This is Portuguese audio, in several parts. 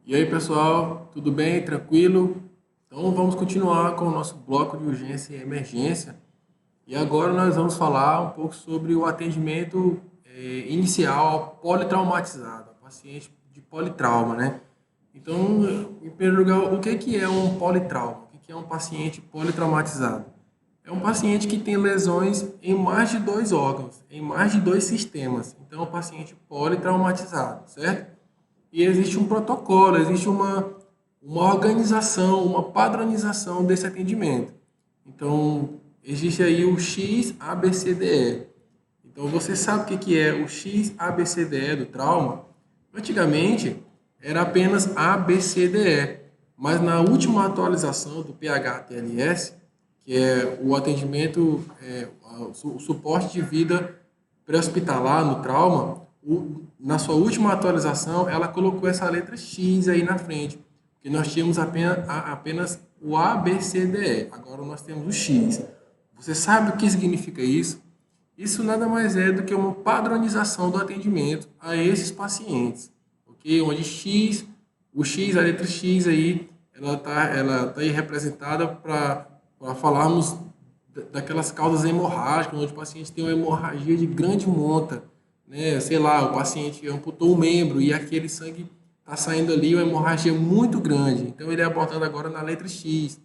E aí, pessoal, tudo bem? Tranquilo? Então, vamos continuar com o nosso bloco de urgência e emergência. E agora nós vamos falar um pouco sobre o atendimento inicial ao politraumatizado, ao paciente de politrauma, né? Então, em primeiro lugar, o que é um politrauma? O que é um paciente politraumatizado? É um paciente que tem lesões em mais de dois órgãos, em mais de dois sistemas. Então, é um paciente politraumatizado, certo? E existe um protocolo, existe uma organização, uma padronização desse atendimento. Então, existe aí o XABCDE. Então, você sabe o que é o XABCDE do trauma? Antigamente, era apenas ABCDE, mas na última atualização do PHTLS, que é o atendimento, o suporte de vida pré-hospitalar no trauma, na sua última atualização, ela colocou essa letra X aí na frente, porque nós tínhamos apenas o A, B, C, D, E. Agora nós temos o X. Você sabe o que significa isso? Isso nada mais é do que uma padronização do atendimento a esses pacientes, ok? Onde X, o X, a letra X aí, ela tá aí representada para falarmos daquelas causas hemorrágicas, onde o paciente tem uma hemorragia de grande monta, né? Sei lá, o paciente amputou um membro e aquele sangue está saindo ali, uma hemorragia muito grande. Então ele é abordado agora na letra X,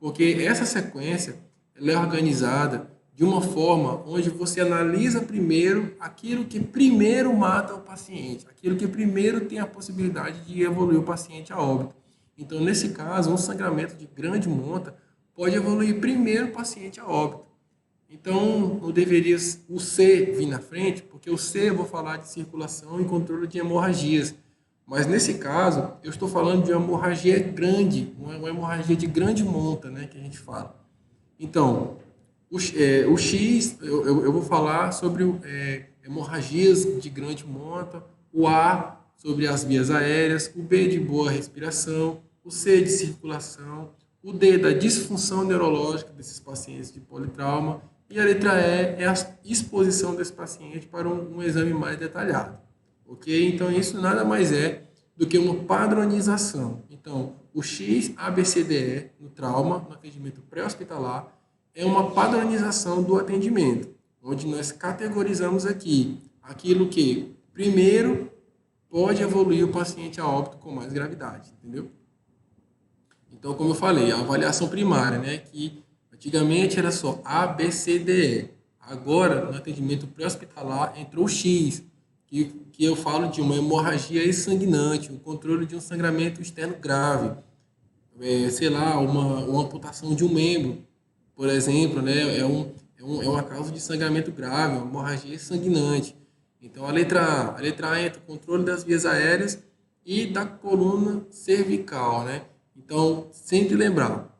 porque essa sequência ela é organizada de uma forma onde você analisa primeiro aquilo que primeiro mata o paciente, aquilo que primeiro tem a possibilidade de evoluir o paciente a óbito. Então, nesse caso, um sangramento de grande monta pode evoluir primeiro o paciente a óbito. Então, não deveria o C vir na frente, porque o C eu vou falar de circulação e controle de hemorragias. Mas nesse caso, eu estou falando de uma hemorragia grande, uma hemorragia de grande monta, né, que a gente fala. Então, o X, eu vou falar sobre hemorragias de grande monta, o A sobre as vias aéreas, o B de boa respiração, o C de circulação, o D da disfunção neurológica desses pacientes de politrauma e a letra E é a exposição desse paciente para um exame mais detalhado. Ok? Então, isso nada mais é do que uma padronização. Então, o XABCDE no trauma, no atendimento pré-hospitalar, é uma padronização do atendimento, onde nós categorizamos aqui aquilo que, primeiro, pode evoluir o paciente a óbito com mais gravidade, entendeu? Então, como eu falei, a avaliação primária, né, que antigamente era só A, B, C, D, E. Agora, no atendimento pré-hospitalar, entrou o X, que eu falo de uma hemorragia exsanguinante, o controle de um sangramento externo grave, sei lá, uma amputação de um membro, por exemplo, né, é uma causa de sangramento grave, uma hemorragia sanguinante. Então, a letra A entra o controle das vias aéreas e da coluna cervical, né? Então, sempre lembrar,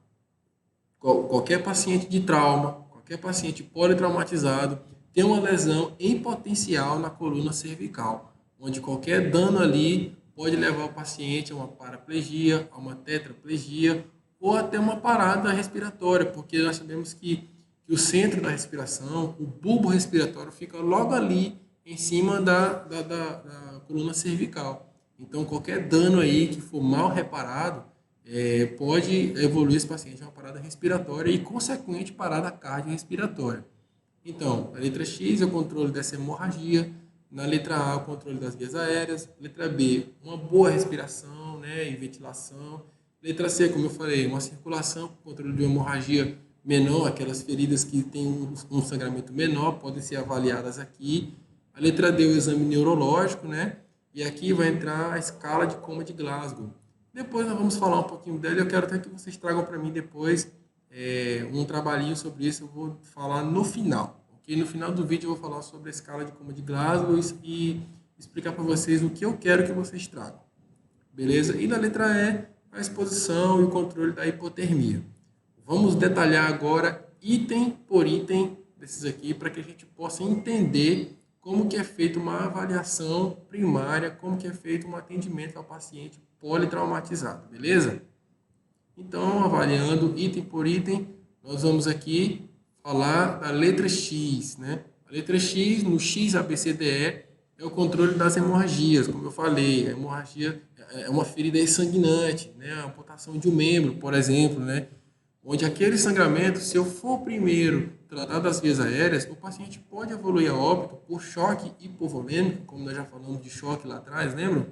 qualquer paciente de trauma, qualquer paciente politraumatizado tem uma lesão em potencial na coluna cervical, onde qualquer dano ali pode levar o paciente a uma paraplegia, a uma tetraplegia ou até uma parada respiratória, porque nós sabemos que o centro da respiração, o bulbo respiratório, fica logo ali em cima da coluna cervical. Então, qualquer dano aí que for mal reparado, pode evoluir esse paciente a uma parada respiratória e, consequente, parada cardiorrespiratória. Então, a letra X é o controle dessa hemorragia, na letra A, o controle das vias aéreas, letra B, uma boa respiração, né, e ventilação, letra C, como eu falei, uma circulação, controle de uma hemorragia menor, aquelas feridas que têm um sangramento menor, podem ser avaliadas aqui. A letra D, o exame neurológico, né, e aqui vai entrar a escala de coma de Glasgow. Depois nós vamos falar um pouquinho dela. Eu quero até que vocês tragam para mim depois um trabalhinho sobre isso. Eu vou falar no final. Okay? No final do vídeo eu vou falar sobre a escala de coma de Glasgow e explicar para vocês o que eu quero que vocês tragam. Beleza? E na letra E, a exposição e o controle da hipotermia. Vamos detalhar agora item por item desses aqui para que a gente possa entender como que é feita uma avaliação primária, como que é feito um atendimento ao paciente politraumatizado, beleza? Então, avaliando item por item, nós vamos aqui falar da letra X, né? A letra X, no XABCDE, é o controle das hemorragias, como eu falei. A hemorragia é uma ferida sanguinante, né? A amputação de um membro, por exemplo, né? Onde aquele sangramento, se eu for primeiro tratar das vias aéreas, o paciente pode evoluir a óbito por choque hipovolêmico, como nós já falamos de choque lá atrás, lembram?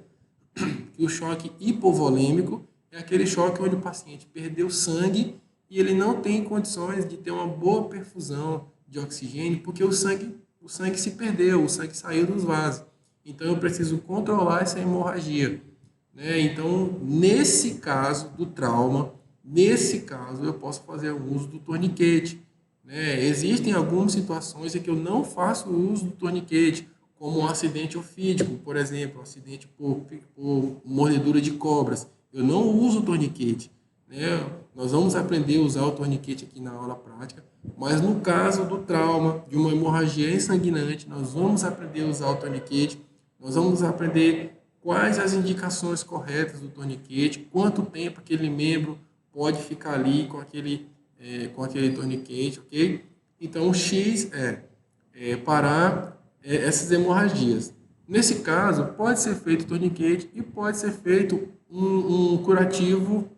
Que o choque hipovolêmico é aquele choque onde o paciente perdeu sangue e ele não tem condições de ter uma boa perfusão de oxigênio, porque o sangue se perdeu, o sangue saiu dos vasos. Então eu preciso controlar essa hemorragia, né? Então, nesse caso do trauma, nesse caso eu posso fazer o uso do torniquete, né? Existem algumas situações em que eu não faço o uso do torniquete, como um acidente ofídico, por exemplo, um acidente por mordedura de cobras. Eu não uso o torniquete, né? Nós vamos aprender a usar o torniquete aqui na aula prática, mas no caso do trauma, de uma hemorragia ensanguinante, nós vamos aprender a usar o torniquete, nós vamos aprender quais as indicações corretas do torniquete, quanto tempo aquele membro pode ficar ali com aquele torniquete, ok? Então, o X é parar essas hemorragias. Nesse caso, pode ser feito torniquete e pode ser feito um curativo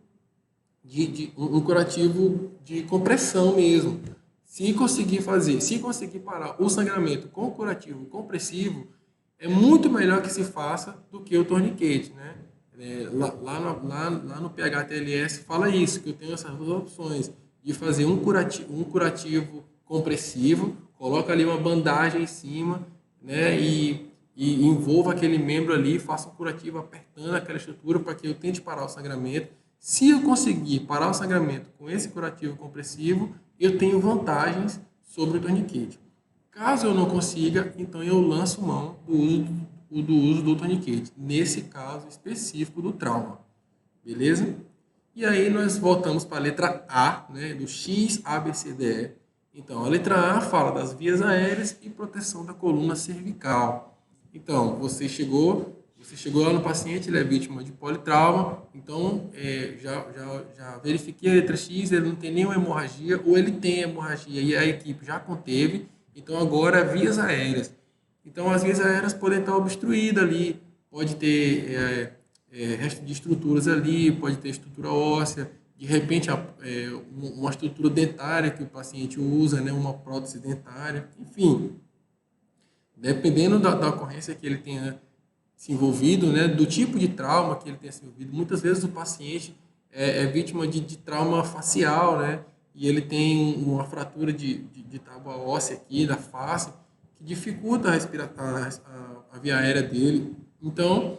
um curativo de compressão mesmo. Se conseguir parar o sangramento com curativo compressivo, é muito melhor que se faça do que o torniquete, né? Lá no PHTLS fala isso, que eu tenho essas duas opções, de fazer um curativo compressivo, coloca ali uma bandagem em cima, né? E envolva aquele membro ali, faça um curativo apertando aquela estrutura para que eu tente parar o sangramento. Se eu conseguir parar o sangramento com esse curativo compressivo, eu tenho vantagens sobre o torniquete. Caso eu não consiga, então eu lanço mão do uso do torniquete, nesse caso específico do trauma. Beleza? E aí nós voltamos para a letra A, né, do X, A, B, C, D, E. Então, a letra A fala das vias aéreas e proteção da coluna cervical. Então, você chegou lá no paciente, ele é vítima de politrauma, então já verifiquei a letra X, ele não tem nenhuma hemorragia, ou ele tem hemorragia e a equipe já conteve, então agora vias aéreas. Então as vias aéreas podem estar obstruídas ali, pode ter resto de estruturas ali, pode ter estrutura óssea, de repente uma estrutura dentária que o paciente usa, né, uma prótese dentária, enfim. Dependendo da ocorrência que ele tenha se envolvido, né, do tipo de trauma que ele tenha se envolvido, muitas vezes o paciente é vítima de trauma facial, né, e ele tem uma fratura de tábua óssea aqui da face, que dificulta a via aérea dele. Então,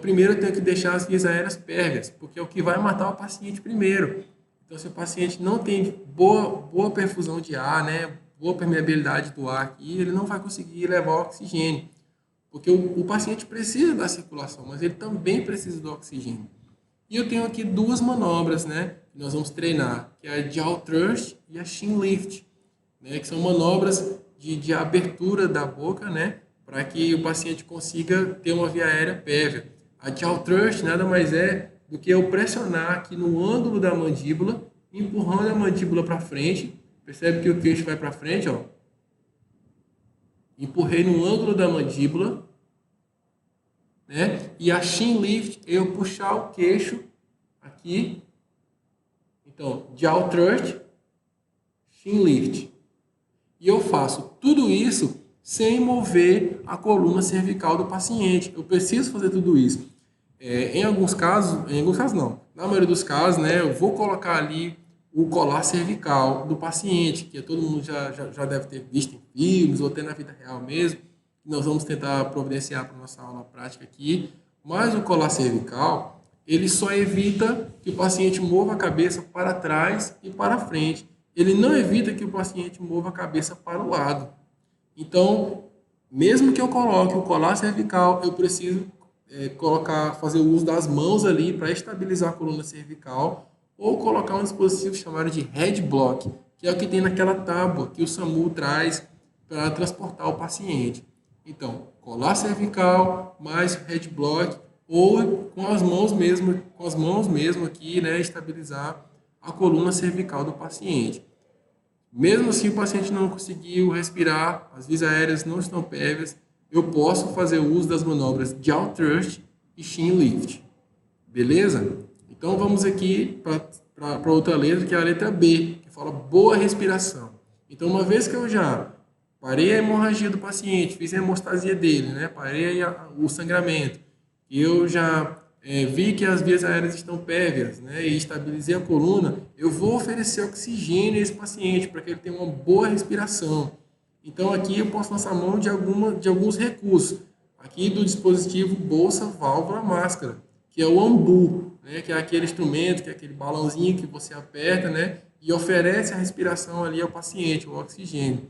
primeiro eu tenho que deixar as vias aéreas pérvias, porque é o que vai matar o paciente primeiro. Então, se o paciente não tem boa perfusão de ar, né, boa permeabilidade do ar aqui, ele não vai conseguir levar o oxigênio. Porque o paciente precisa da circulação, mas ele também precisa do oxigênio. E eu tenho aqui duas manobras, né, que nós vamos treinar, que é a jaw thrust e a chin lift, né, que são manobras de abertura da boca, né, para que o paciente consiga ter uma via aérea pérvia. A jaw thrust nada mais é do que eu pressionar aqui no ângulo da mandíbula, empurrando a mandíbula para frente. Percebe que o queixo vai para frente, ó. Empurrei no ângulo da mandíbula, né? E a chin lift, eu puxar o queixo aqui. Então, jaw thrust, chin lift. E eu faço tudo isso sem mover a coluna cervical do paciente. Eu preciso fazer tudo isso. Em alguns casos não. Na maioria dos casos, né, eu vou colocar ali o colar cervical do paciente, que todo mundo já deve ter visto em filmes ou até na vida real mesmo. Nós vamos tentar providenciar para a nossa aula prática aqui. Mas o colar cervical, ele só evita que o paciente mova a cabeça para trás e para frente. Ele não evita que o paciente mova a cabeça para o lado. Então, mesmo que eu coloque o colar cervical, eu preciso fazer o uso das mãos ali para estabilizar a coluna cervical, ou colocar um dispositivo chamado de head block, que é o que tem naquela tábua que o SAMU traz para transportar o paciente. Então, colar cervical mais head block, ou com as mãos mesmo aqui, né, estabilizar a coluna cervical do paciente. Mesmo assim, o paciente não conseguiu respirar, as vias aéreas não estão pérvias, eu posso fazer uso das manobras jaw thrust e chin lift. Beleza? Então vamos aqui para outra letra, que é a letra B, que fala boa respiração. Então, uma vez que eu já parei a hemorragia do paciente, fiz a hemostasia dele, né? Parei o sangramento, e eu já vi que as vias aéreas estão pérvias, né? E estabilizei a coluna, eu vou oferecer oxigênio a esse paciente para que ele tenha uma boa respiração. Então, aqui eu posso lançar mão de alguns recursos. Aqui do dispositivo bolsa, válvula, máscara, que é o AMBU, né? Que é aquele instrumento, que é aquele balãozinho que você aperta, né? E oferece a respiração ali ao paciente, o oxigênio.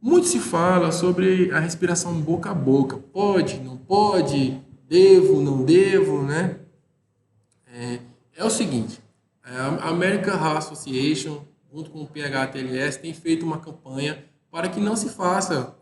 Muito se fala sobre a respiração boca a boca. Pode, não pode, devo, não devo, né? É o seguinte, a American Heart Association, junto com o PHTLS, tem feito uma campanha para que não se faça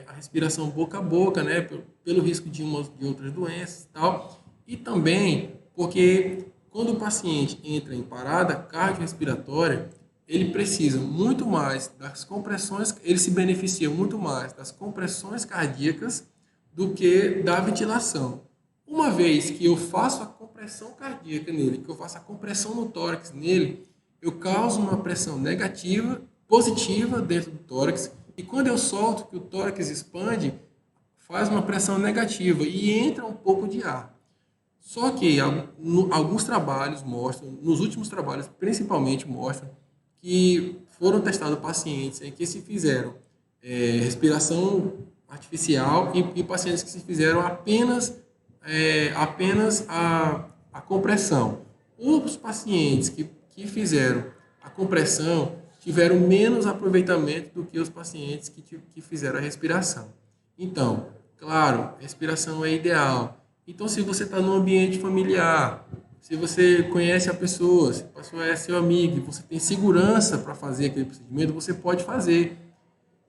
a respiração boca a boca, né? Pelo risco de outras doenças e tal. E também porque quando o paciente entra em parada cardiorrespiratória, ele precisa muito mais das compressões, ele se beneficia muito mais das compressões cardíacas do que da ventilação. Uma vez que eu faço a compressão cardíaca nele, que eu faço a compressão no tórax nele, eu causo uma pressão negativa, positiva dentro do tórax, e quando eu solto, que o tórax expande, faz uma pressão negativa e entra um pouco de ar. Só que alguns trabalhos mostram, nos últimos trabalhos principalmente mostram, que foram testados pacientes em que se fizeram respiração artificial e pacientes que se fizeram apenas a compressão. Os pacientes que fizeram a compressão tiveram menos aproveitamento do que os pacientes que fizeram a respiração. Então, claro, respiração é ideal. Então, se você está num ambiente familiar, se você conhece a pessoa, se a pessoa é seu amigo, você tem segurança para fazer aquele procedimento, você pode fazer.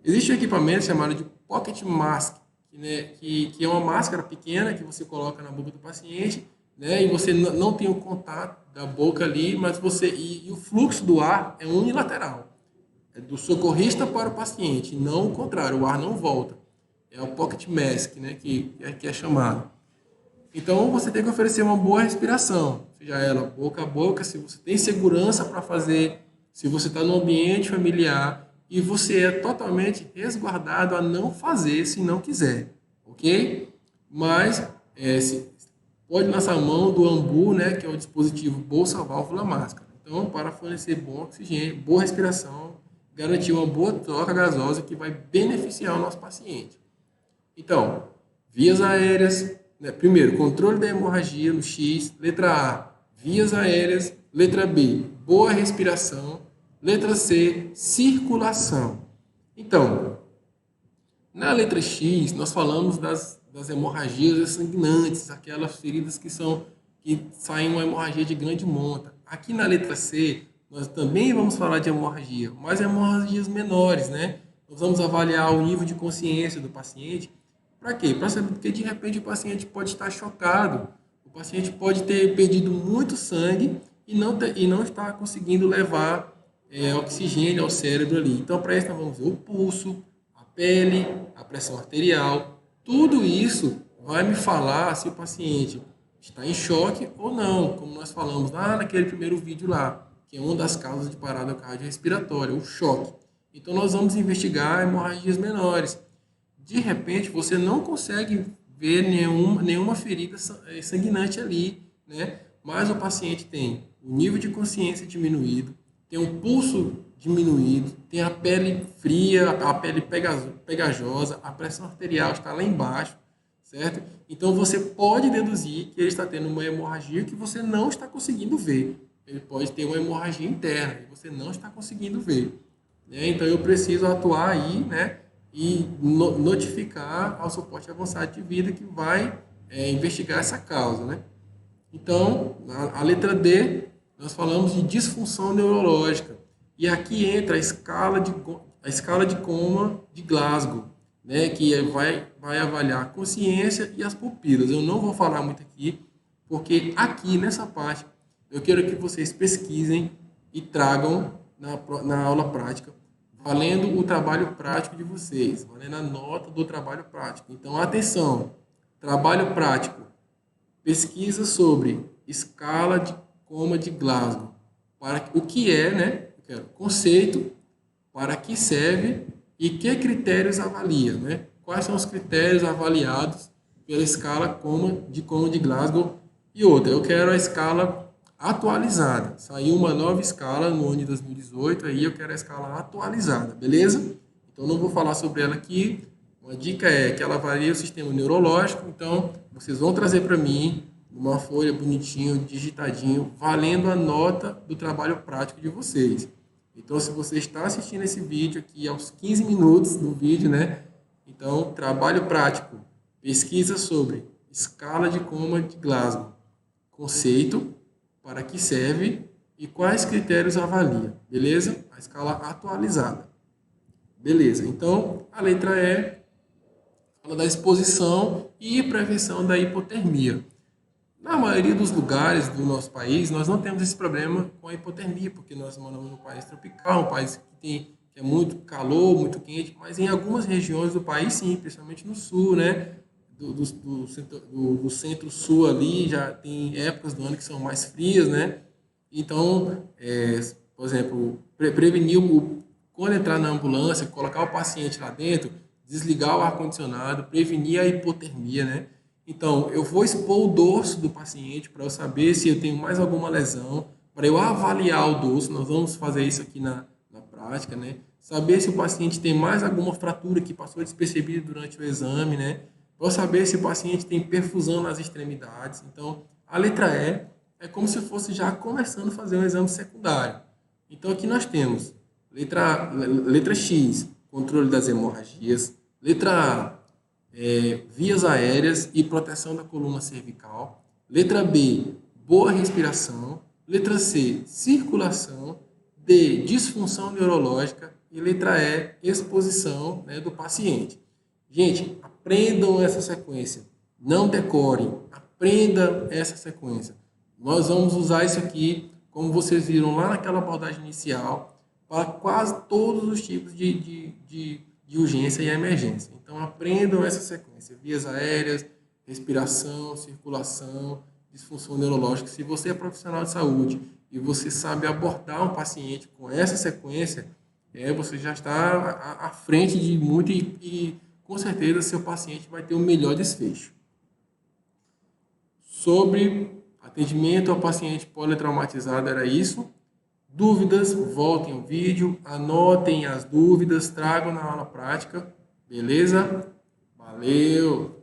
Existe um equipamento chamado de Pocket Mask, que é uma máscara pequena que você coloca na boca do paciente, né, e você não tem o contato da boca ali, mas e o fluxo do ar é unilateral. É do socorrista para o paciente, não o contrário, o ar não volta. É o Pocket Mask, né, que é chamado. Então, você tem que oferecer uma boa respiração, seja ela boca a boca, se você tem segurança para fazer, se você está no ambiente familiar e você é totalmente resguardado a não fazer se não quiser, ok? Mas pode lançar a mão do AMBU, né, que é o dispositivo bolsa, válvula, máscara. Então, para fornecer bom oxigênio, boa respiração, garantir uma boa troca gasosa que vai beneficiar o nosso paciente. Então, vias aéreas, né? Primeiro, controle da hemorragia no X. Letra A, vias aéreas. Letra B, boa respiração. Letra C, circulação. Então, na letra X, nós falamos das hemorragias sanguinantes, aquelas feridas que saem uma hemorragia de grande monta. Aqui na letra C, nós também vamos falar de hemorragia, mas hemorragias menores, né? Nós vamos avaliar o nível de consciência do paciente. Para quê? Para saber, porque de repente o paciente pode estar chocado, o paciente pode ter perdido muito sangue e não está conseguindo levar oxigênio ao cérebro ali. Então, para isso, nós vamos ver o pulso, a pele, a pressão arterial. Tudo isso vai me falar se o paciente está em choque ou não, como nós falamos lá naquele primeiro vídeo lá, que é uma das causas de parada cardiorrespiratória, o choque. Então, nós vamos investigar hemorragias menores. De repente, você não consegue ver nenhuma ferida sanguinante ali, né? Mas o paciente tem o nível de consciência diminuído, tem um pulso diminuído, tem a pele fria, a pele pegajosa, a pressão arterial está lá embaixo, certo? Então, você pode deduzir que ele está tendo uma hemorragia que você não está conseguindo ver. Ele pode ter uma hemorragia interna e você não está conseguindo ver, né? Então, eu preciso atuar aí, né? E notificar ao suporte avançado de vida que vai investigar essa causa, né? Então, a letra D, nós falamos de disfunção neurológica. E aqui entra a escala de coma de Glasgow, né? Que vai avaliar a consciência e as pupilas. Eu não vou falar muito aqui, porque aqui nessa parte eu quero que vocês pesquisem e tragam na aula prática valendo o trabalho prático de vocês, valendo a nota do trabalho prático. Então, atenção, trabalho prático, pesquisa sobre escala de coma de Glasgow, para o que é, né? Eu quero conceito, para que serve e que critérios avalia, né? Quais são os critérios avaliados pela escala coma de Glasgow e outra. Eu quero a escala atualizada. Saiu uma nova escala no ano de 2018, aí eu quero a escala atualizada, beleza? Então não vou falar sobre ela aqui. Uma dica é que ela avalia o sistema neurológico, então vocês vão trazer para mim uma folha bonitinho, digitadinho, valendo a nota do trabalho prático de vocês. Então, se você está assistindo esse vídeo aqui aos 15 minutos do vídeo, né? Então, trabalho prático, pesquisa sobre escala de coma de Glasgow, conceito, para que serve e quais critérios avalia, beleza? A escala atualizada. Beleza, então a letra E fala da exposição e prevenção da hipotermia. Na maioria dos lugares do nosso país, nós não temos esse problema com a hipotermia, porque nós moramos num país tropical, um país que é muito calor, muito quente, mas em algumas regiões do país, sim, principalmente no sul, né? Do centro-sul ali, já tem épocas do ano que são mais frias, né? Então, por exemplo, prevenir quando entrar na ambulância, colocar o paciente lá dentro, desligar o ar-condicionado, prevenir a hipotermia, né? Então, eu vou expor o dorso do paciente para eu saber se eu tenho mais alguma lesão, para eu avaliar o dorso, nós vamos fazer isso aqui na prática, né? Saber se o paciente tem mais alguma fratura que passou despercebida durante o exame, né? Para saber se o paciente tem perfusão nas extremidades. Então, a letra E é como se fosse já começando a fazer um exame secundário. Então, aqui nós temos letra X, controle das hemorragias. Letra A, vias aéreas e proteção da coluna cervical. Letra B, boa respiração. Letra C, circulação. D, disfunção neurológica. E letra E, exposição, né, do paciente. Gente, aprendam essa sequência. Não decorem, aprendam essa sequência. Nós vamos usar isso aqui, como vocês viram lá naquela abordagem inicial, para quase todos os tipos de urgência e emergência. Então, aprendam essa sequência. Vias aéreas, respiração, circulação, disfunção neurológica. Se você é profissional de saúde e você sabe abordar um paciente com essa sequência, você já está à frente de muito e com certeza seu paciente vai ter o melhor desfecho. Sobre atendimento ao paciente politraumatizado era isso. Dúvidas, voltem ao vídeo, anotem as dúvidas, tragam na aula prática, beleza? Valeu!